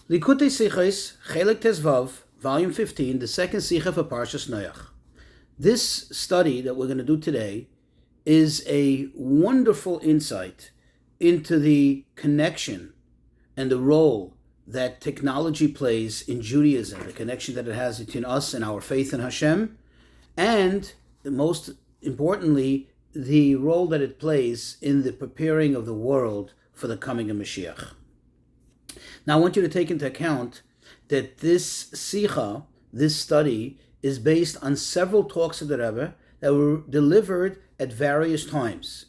Likutei Sichos, Chelik Tezvav, Volume 15, the second Sicha for Parshas Noach. This study that we're going to do today is a wonderful insight into the connection and the role that technology plays in Judaism, the connection that it has between us and our faith in Hashem, and most importantly, the role that it plays in the preparing of the world for the coming of Mashiach. Now, I want you to take into account that this Sicha, this study, is based on several talks of the Rebbe that were delivered at various times.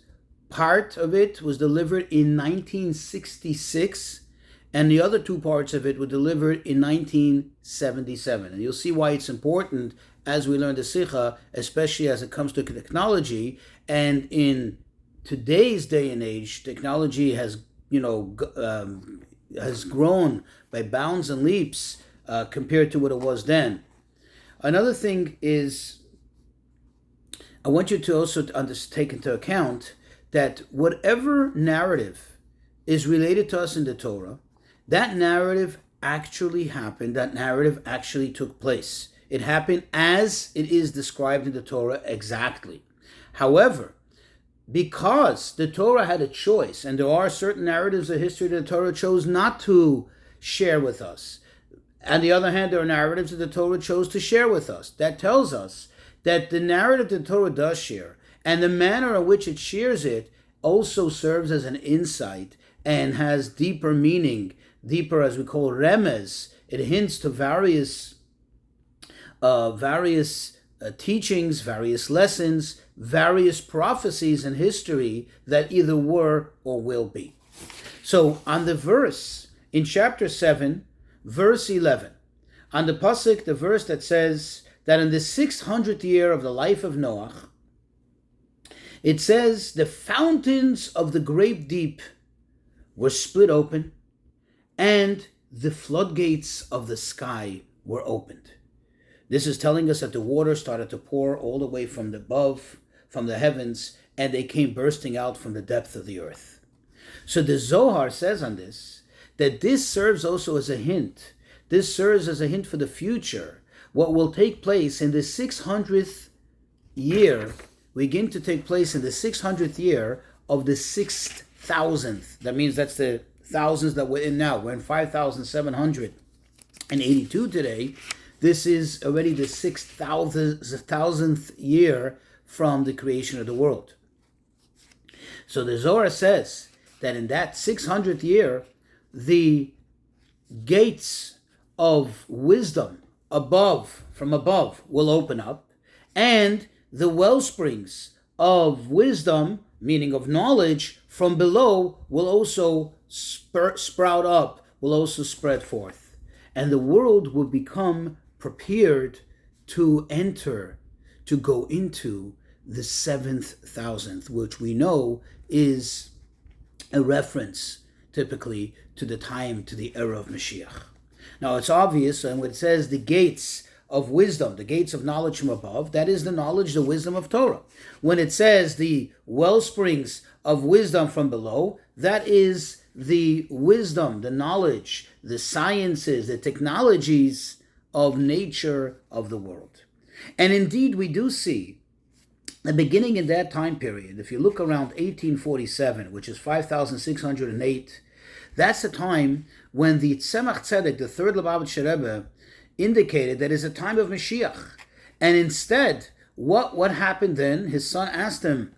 Part of it was delivered in 1966, and the other two parts of it were delivered in 1977. And you'll see why it's important as we learn the Sicha, especially as it comes to technology. And in today's day and age, technology has grown by bounds and leaps compared to what it was then. Another thing is, I want you to also take into account that whatever narrative is related to us in the Torah, that narrative actually happened, that narrative actually took place. It happened as it is described in the Torah exactly. However, because the Torah had a choice, and there are certain narratives of history that the Torah chose not to share with us. On the other hand, there are narratives that the Torah chose to share with us. That tells us that the narrative the Torah does share, and the manner in which it shares it, also serves as an insight and has deeper meaning, deeper as we call remez. It hints to various teachings, various lessons, various prophecies in history that either were or will be. So on the verse in chapter 7, verse 11, on the pasuk, the verse that says that in the 600th year of the life of Noach, it says the fountains of the great deep were split open and the floodgates of the sky were opened. This is telling us that the water started to pour all the way from above, from the heavens, and they came bursting out from the depth of the earth. So the Zohar says on this, that this serves also as a hint. This serves as a hint for the future. What will take place in the 600th year, begin to take place in the 600th year of the 6,000th. That means that's the thousands that we're in now. We're in 5,782 today. This is already the 6,000th year from the creation of the world. So the Zohar says that in that 600th year, the gates of wisdom from above will open up, and the well springs of wisdom, meaning of knowledge, from below will also sprout up, will also spread forth. And the world will become prepared to go into the 7,000th, which we know is a reference typically to the era of Mashiach. Now it's obvious, and when it says the gates of wisdom, the gates of knowledge from above, that is the knowledge, the wisdom of Torah. When it says the well springs of wisdom from below, that is the wisdom, the knowledge, the sciences, the technologies of nature of the world. And indeed, we do see the beginning in that time period. If you look around 1847, which is 5,608, that's the time when the Tzemach Tzedek, the third Lubavitcher Rebbe, indicated that it's a time of Mashiach. And instead, what happened then? His son asked him,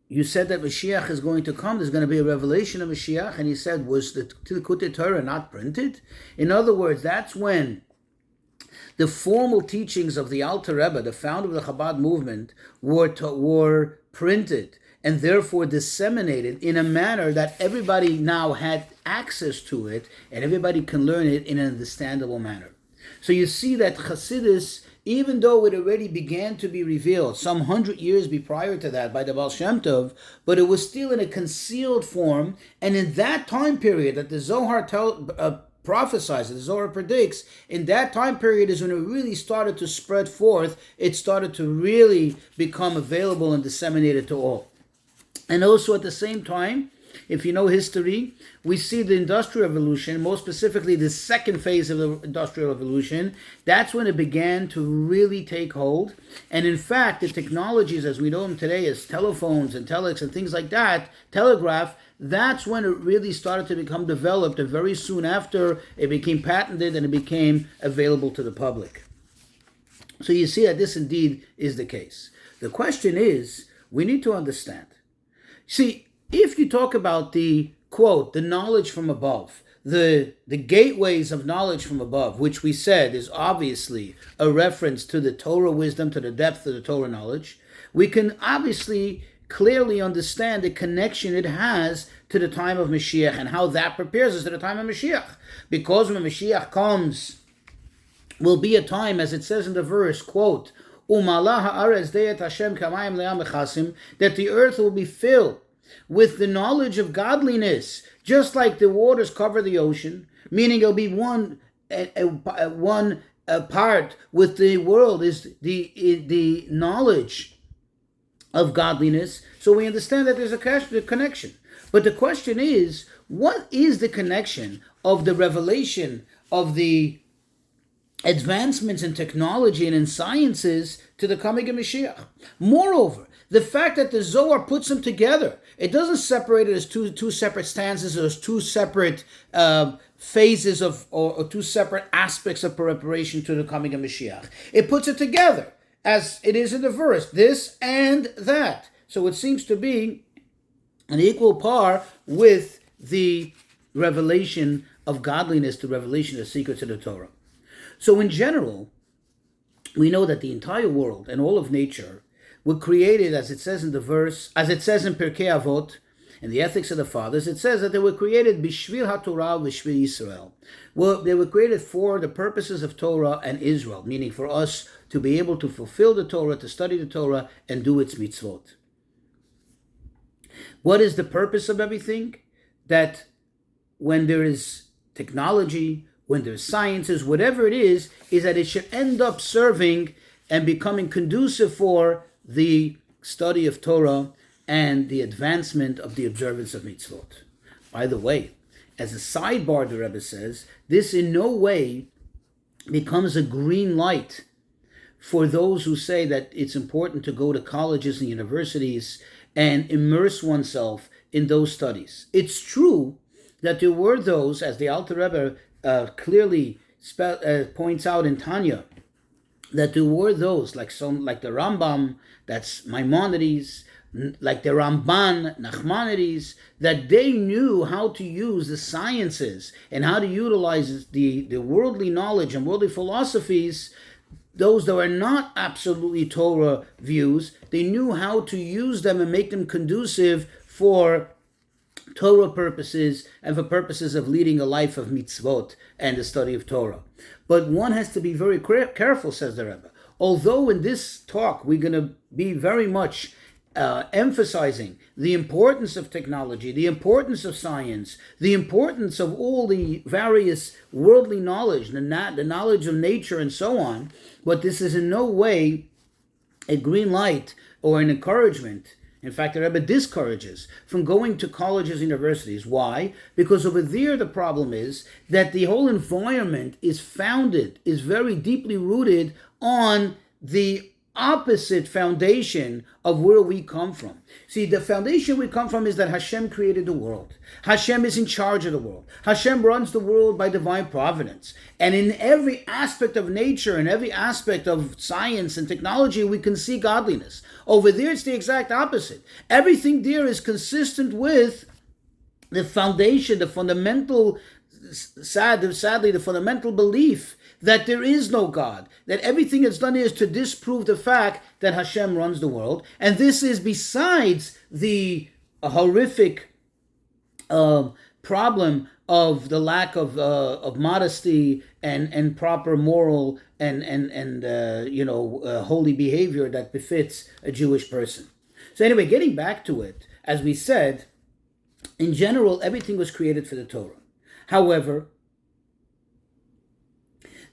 you said that Mashiach is going to come, there's going to be a revelation of Mashiach, and he said, was the Likutei Torah not printed? In other words, that's when the formal teachings of the Alter Rebbe, the founder of the Chabad movement, were printed and therefore disseminated in a manner that everybody now had access to it and everybody can learn it in an understandable manner. So you see that Chassidus, even though it already began to be revealed some 100 years prior to that by the Baal Shem Tov, but it was still in a concealed form, and in that time period that the Zohar prophesies, the Zohar predicts, in that time period is when it really started to spread forth. It started to really become available and disseminated to all. And also at the same time, If you know history, we see the Industrial Revolution, more specifically the second phase of the Industrial Revolution. That's when it began to really take hold. And in fact, the technologies as we know them today, as telephones and telex and things like that, telegraph, that's when it really started to become developed, and very soon after it became patented and it became available to the public. So you see that this indeed is the case. The question is, we need to understand. See, if you talk about the, quote, the knowledge from above, the gateways of knowledge from above, which we said is obviously a reference to the Torah wisdom, to the depth of the Torah knowledge, we can obviously clearly understand the connection it has to the time of Mashiach and how that prepares us to the time of Mashiach. Because when Mashiach comes, will be a time, as it says in the verse, quote, that the earth will be filled with the knowledge of godliness, just like the waters cover the ocean, meaning it'll be one part with the world is the knowledge of godliness. So we understand that there's a connection. But the question is, what is the connection of the revelation of the advancements in technology and in sciences to the coming of Mashiach? Moreover, the fact that the Zohar puts them together, it doesn't separate it as two separate stanzas or as two separate phases of or two separate aspects of preparation to the coming of Mashiach. It puts it together as it is in the verse, this and that. So it seems to be an equal par with the revelation of godliness, the revelation of secrets of the Torah. So in general, we know that the entire world and all of nature were created, as it says in the verse, as it says in Pirkei Avot, in the Ethics of the Fathers, it says that they were created b'shvil HaTorah v'shvil Yisrael. Well, they were created for the purposes of Torah and Israel, meaning for us to be able to fulfill the Torah, to study the Torah, and do its mitzvot. What is the purpose of everything? That when there is technology, when there's sciences, whatever it is that it should end up serving and becoming conducive for the study of Torah and the advancement of the observance of mitzvot. By the way, as a sidebar, the Rebbe says, this in no way becomes a green light for those who say that it's important to go to colleges and universities and immerse oneself in those studies. It's true that there were those, as the Alter Rebbe clearly points out in Tanya, that there were those like the Rambam, that's Maimonides, like the Ramban, Nachmanides, that they knew how to use the sciences and how to utilize the worldly knowledge and worldly philosophies. Those that were not absolutely Torah views, they knew how to use them and make them conducive for Torah purposes and for purposes of leading a life of mitzvot and the study of Torah. But one has to be very careful, says the Rebbe. Although in this talk we're going to be very much emphasizing the importance of technology, the importance of science, the importance of all the various worldly knowledge, the knowledge of nature and so on, but this is in no way a green light or an encouragement. In fact, the Rebbe discourages from going to colleges and universities. Why? Because over there the problem is that the whole environment is very deeply rooted on the opposite foundation of where we come from. See, the foundation we come from is that Hashem created the world. Hashem is in charge of the world. Hashem runs the world by divine providence. And in every aspect of nature and every aspect of science and technology, we can see godliness. Over there, it's the exact opposite. Everything there is consistent with the foundation, the fundamental, sadly, the fundamental belief that there is no God, that everything that's done is to disprove the fact that Hashem runs the world. And this is besides the horrific problem of the lack of modesty and proper moral and holy behavior that befits a Jewish person. So anyway, getting back to it, as we said, in general, everything was created for the Torah. However,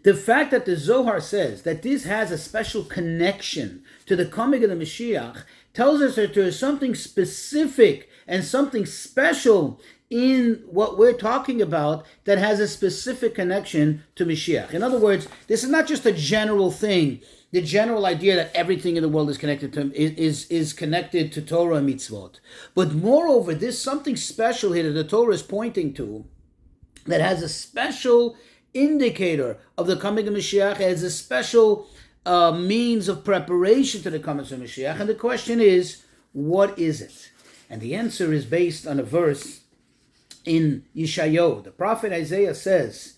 the fact that the Zohar says that this has a special connection to the coming of the Mashiach tells us that there is something specific and something special in what we're talking about that has a specific connection to Mashiach. In other words, this is not just a general thing, the general idea that everything in the world is connected to is connected to Torah and mitzvot. But moreover, there's something special here that the Torah is pointing to that has a special indicator of the coming of Mashiach, has a special means of preparation to the coming of Mashiach. And the question is, what is it? And the answer is based on a verse in Yeshayahu. The prophet Isaiah says,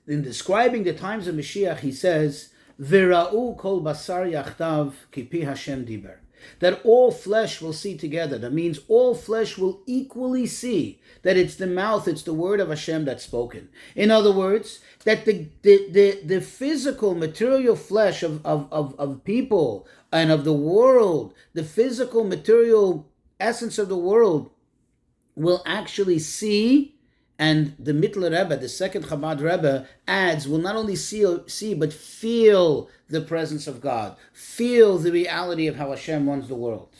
in describing the times of Mashiach, he says, V'ra'u kol basar yachtav ki pi Hashem diber. That all flesh will see together. That means all flesh will equally see that it's the mouth, it's the word of Hashem that's spoken. In other words, that the physical, material flesh of people and of the world, the physical, material essence of the world will actually see, and the Mittler Rebbe, the second Chabad Rebbe, adds, will not only see but feel the presence of God, feel the reality of how Hashem runs the world.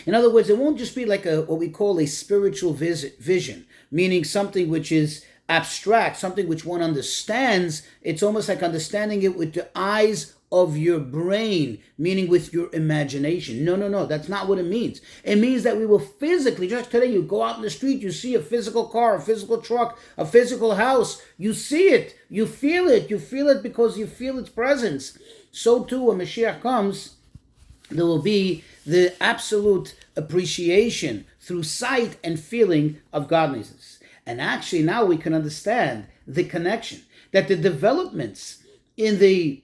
In other words, it won't just be like what we call a spiritual vision, meaning something which is abstract, something which one understands. It's almost like understanding it with the eyes of your brain, meaning with your imagination. No, that's not what it means. It means that we will physically, just today you go out in the street, you see a physical car, a physical truck, a physical house, you see it because you feel its presence. So too, when Mashiach comes, there will be the absolute appreciation through sight and feeling of godliness. And actually now we can understand the connection, that the developments in the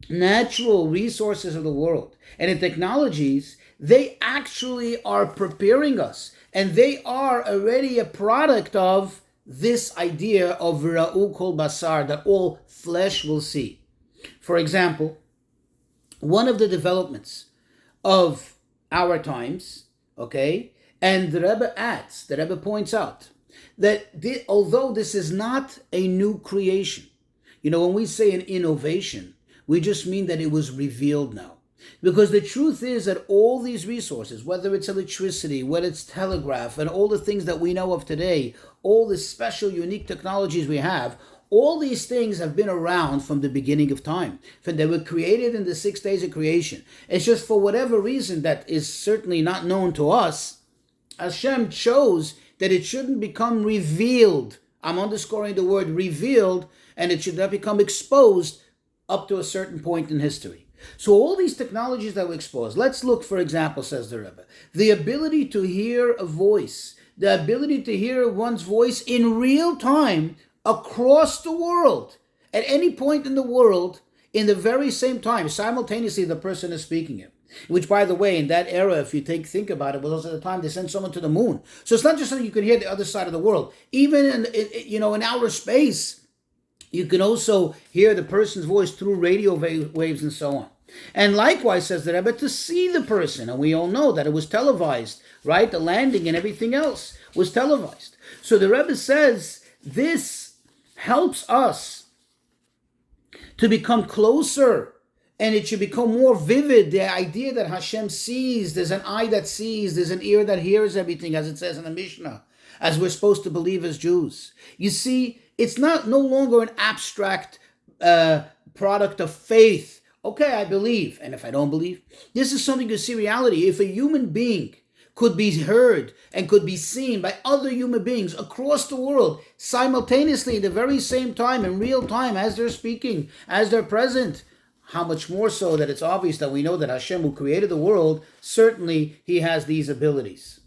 natural resources of the world and the technologies, they actually are preparing us, and they are already a product of this idea of Ra'u Kol Basar, that all flesh will see. For example, one of the developments of our times, okay, and the Rebbe points out that although this is not a new creation, when we say an innovation, we just mean that it was revealed now. Because the truth is that all these resources, whether it's electricity, whether it's telegraph, and all the things that we know of today, all the special, unique technologies we have, all these things have been around from the beginning of time. They were created in the 6 days of creation. It's just for whatever reason that is certainly not known to us, Hashem chose that it shouldn't become revealed. I'm underscoring the word revealed, and it should not become exposed up to a certain point in history. So all these technologies that were exposed, let's look, for example, says the Rebbe, the ability to hear a voice, the ability to hear one's voice in real time across the world, at any point in the world, in the very same time, simultaneously the person is speaking it. Which, by the way, in that era, if you think about it, was also the time they sent someone to the moon. So it's not just something you could hear the other side of the world. Even in outer space, you can also hear the person's voice through radio waves and so on. And likewise, says the Rebbe, to see the person. And we all know that it was televised, right? The landing and everything else was televised. So the Rebbe says this helps us to become closer, and it should become more vivid. The idea that Hashem sees, there's an eye that sees, there's an ear that hears everything, as it says in the Mishnah, as we're supposed to believe as Jews. You see, it's no longer an abstract product of faith. Okay, I believe, and if I don't believe, this is something you see reality. If a human being could be heard and could be seen by other human beings across the world simultaneously at the very same time, in real time, as they're speaking, as they're present, how much more so that it's obvious that we know that Hashem, who created the world, certainly He has these abilities.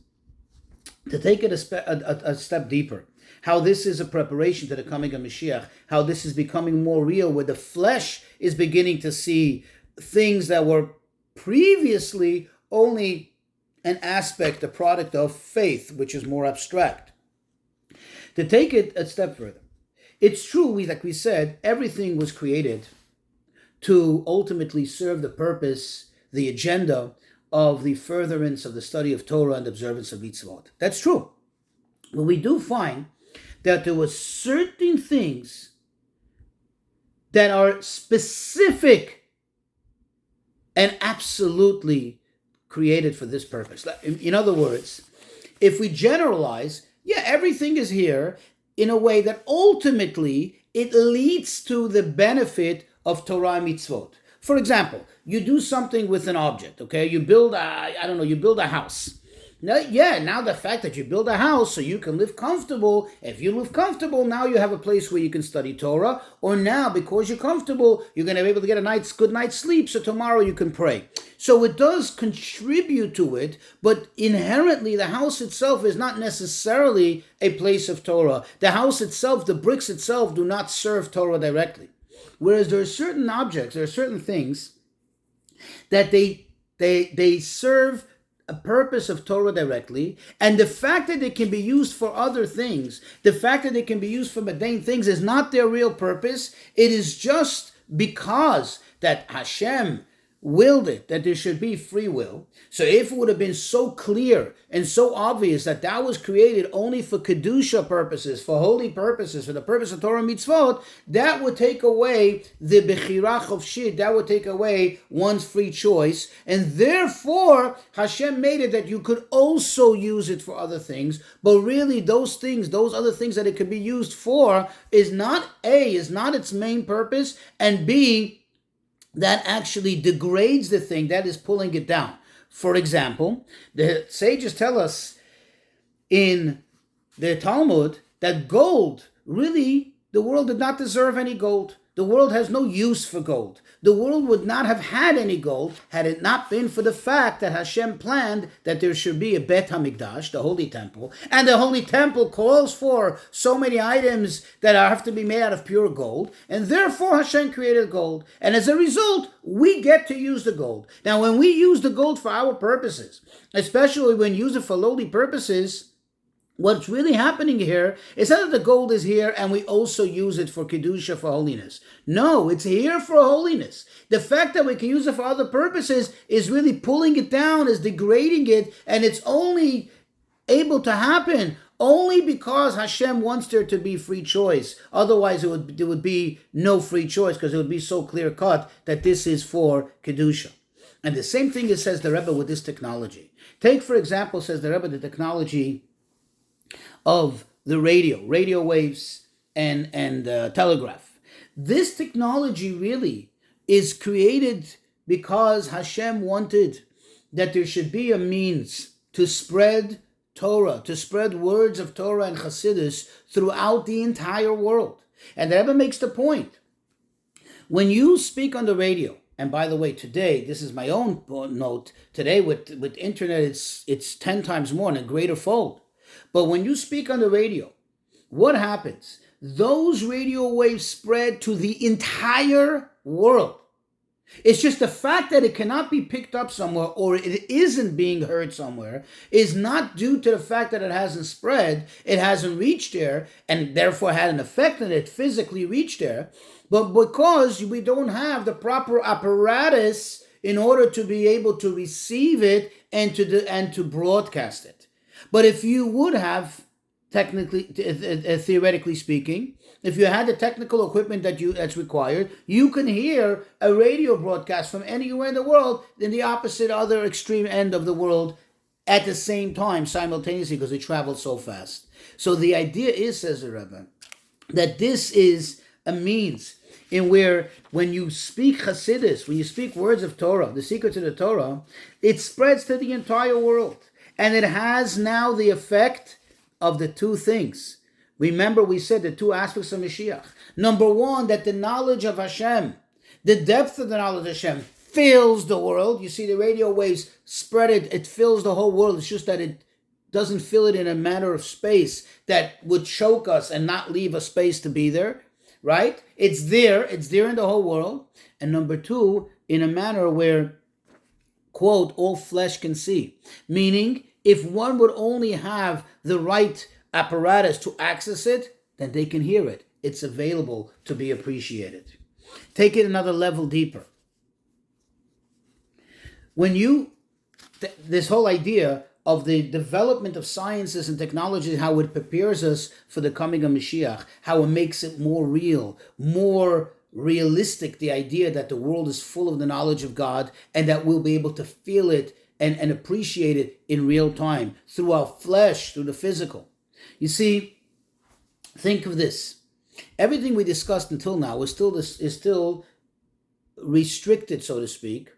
To take it a step deeper, how this is a preparation to the coming of Mashiach, how this is becoming more real, where the flesh is beginning to see things that were previously only an aspect, a product of faith, which is more abstract. To take it a step further, it's true, like we said, everything was created to ultimately serve the purpose, the agenda of the furtherance of the study of Torah and observance of mitzvot. That's true. But we do find that there were certain things that are specific and absolutely created for this purpose. In other words, if we generalize, everything is here in a way that ultimately it leads to the benefit of Torah and mitzvot. For example, you do something with an object, okay? You build you build a house. Now the fact that you build a house so you can live comfortable, if you live comfortable, now you have a place where you can study Torah, or now because you're comfortable, you're going to be able to get a good night's sleep, so tomorrow you can pray. So it does contribute to it, but inherently the house itself is not necessarily a place of Torah. The house itself, the bricks itself, do not serve Torah directly. Whereas there are certain objects, there are certain things that they serve a purpose of Torah directly, and the fact that they can be used for other things, the fact that they can be used for mundane things is not their real purpose. It is just because that Hashem willed it, that there should be free will. So if it would have been so clear and so obvious that that was created only for Kedusha purposes, for holy purposes, for the purpose of Torah mitzvot, that would take away the Bechira Chofshit, that would take away one's free choice, and therefore Hashem made it that you could also use it for other things, but really those other things that it could be used for is not its main purpose, and B, that actually degrades the thing, that is pulling it down. For example, the sages tell us in the Talmud that gold, really, the world did not deserve any gold. The world has no use for gold. The world would not have had any gold had it not been for the fact that Hashem planned that there should be a Bet HaMikdash, the Holy Temple, and the Holy Temple calls for so many items that have to be made out of pure gold, and therefore Hashem created gold. And as a result, we get to use the gold. Now, when we use the gold for our purposes, especially when you use it for lowly purposes, what's really happening here is not that the gold is here and we also use it for Kedusha, for holiness. No, it's here for holiness. The fact that we can use it for other purposes is really pulling it down, is degrading it, and it's only able to happen only because Hashem wants there to be free choice. Otherwise, there would be no free choice, because it would be so clear cut that this is for Kedusha. And the same thing says the Rebbe with this technology. Take, for example, says the Rebbe, the technology of the radio waves and telegraph. This technology really is created because Hashem wanted that there should be a means to spread Torah, to spread words of Torah and Chassidus throughout the entire world. And the Rebbe makes the point. When you speak on the radio, and by the way, today, this is my own note, today with internet, it's 10 times more, and a greater fold. But when you speak on the radio, what happens? Those radio waves spread to the entire world. It's just the fact that it cannot be picked up somewhere, or it isn't being heard somewhere, is not due to the fact that it hasn't spread, it hasn't reached there, and therefore had an effect on it, physically reached there, but because we don't have the proper apparatus in order to be able to receive it and to broadcast it. But if you would have, theoretically speaking, if you had the technical equipment that's required, you can hear a radio broadcast from anywhere in the world in the opposite other extreme end of the world at the same time, simultaneously, because it travels so fast. So the idea is, says the Rebbe, that this is a means in where when you speak Chassidus, when you speak words of Torah, the secrets of the Torah, it spreads to the entire world. And it has now the effect of the two things. Remember, we said the two aspects of Mashiach. Number one, that the knowledge of Hashem, the depth of the knowledge of Hashem, fills the world. You see the radio waves spread it fills the whole world. It's just that it doesn't fill it in a matter of space that would choke us and not leave a space to be there, right? It's there in the whole world. And number two, in a manner where, quote, all flesh can see. Meaning, if one would only have the right apparatus to access it, then they can hear it. It's available to be appreciated. Take it another level deeper. When this whole idea of the development of sciences and technology, how it prepares us for the coming of Mashiach, how it makes it more real, more realistic, the idea that the world is full of the knowledge of God and that we'll be able to feel it and appreciate it in real time through our flesh, through the physical. You see, think of this. Everything we discussed until now is still restricted, so to speak,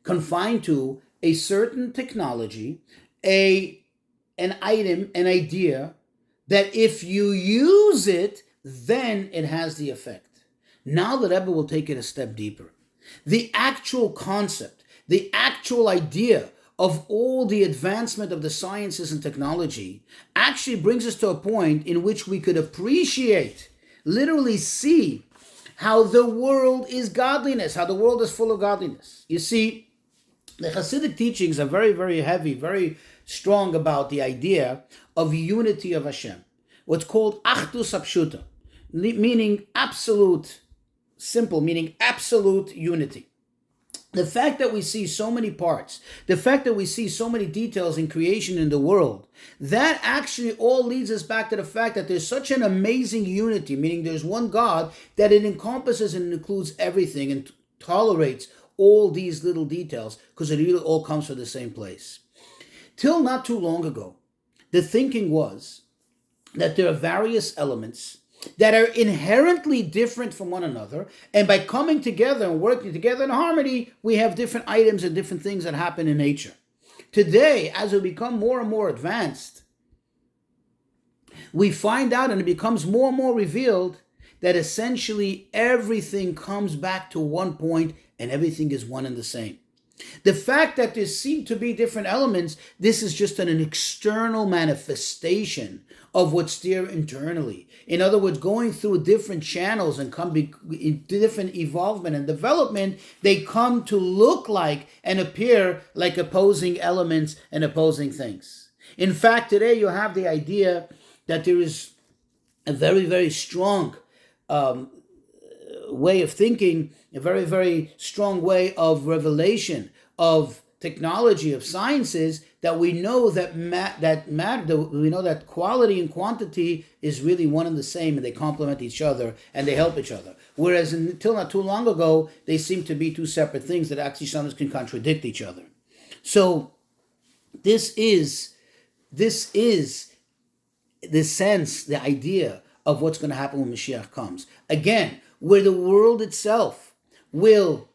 confined to a certain technology, an item, an idea, that if you use it, then it has the effect. Now the Rebbe will take it a step deeper. The actual concept, the actual idea of all the advancement of the sciences and technology actually brings us to a point in which we could appreciate, literally see, how the world is godliness, how the world is full of godliness. You see, the Hasidic teachings are very, very heavy, very strong about the idea of unity of Hashem. What's called Achdus Apshuta, meaning absolute, simple, meaning absolute unity. The fact that we see so many parts, the fact that we see so many details in creation in the world, that actually all leads us back to the fact that there's such an amazing unity, meaning there's one God, that it encompasses and includes everything and tolerates all these little details, because it really all comes from the same place. Till not too long ago, the thinking was that there are various elements that are inherently different from one another, and by coming together and working together in harmony, we have different items and different things that happen in nature. Today, as we become more and more advanced, we find out, and it becomes more and more revealed, that essentially everything comes back to one point and everything is one and the same. The fact that there seem to be different elements, this is just an external manifestation of what's there internally. In other words, going through different channels and different evolvement and development, they come to look like and appear like opposing elements and opposing things. In fact, today you have the idea that there is a very, very strong way of thinking, a very, very strong way of revelation, of technology, of sciences, that we know we know that quality and quantity is really one and the same, and they complement each other and they help each other. Whereas until not too long ago, they seem to be two separate things that actually sometimes can contradict each other. So this is the sense, the idea of what's going to happen when Mashiach comes. Again, where the world itself will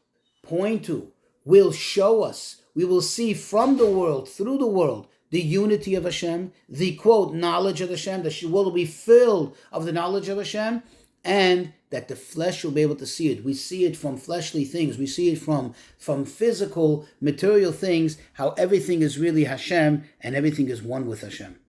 point to, will show us, we will see from the world, through the world, the unity of Hashem, the, quote, knowledge of Hashem, the world will be filled of the knowledge of Hashem, and that the flesh will be able to see it. We see it from fleshly things. We see it from physical, material things, how everything is really Hashem, and everything is one with Hashem.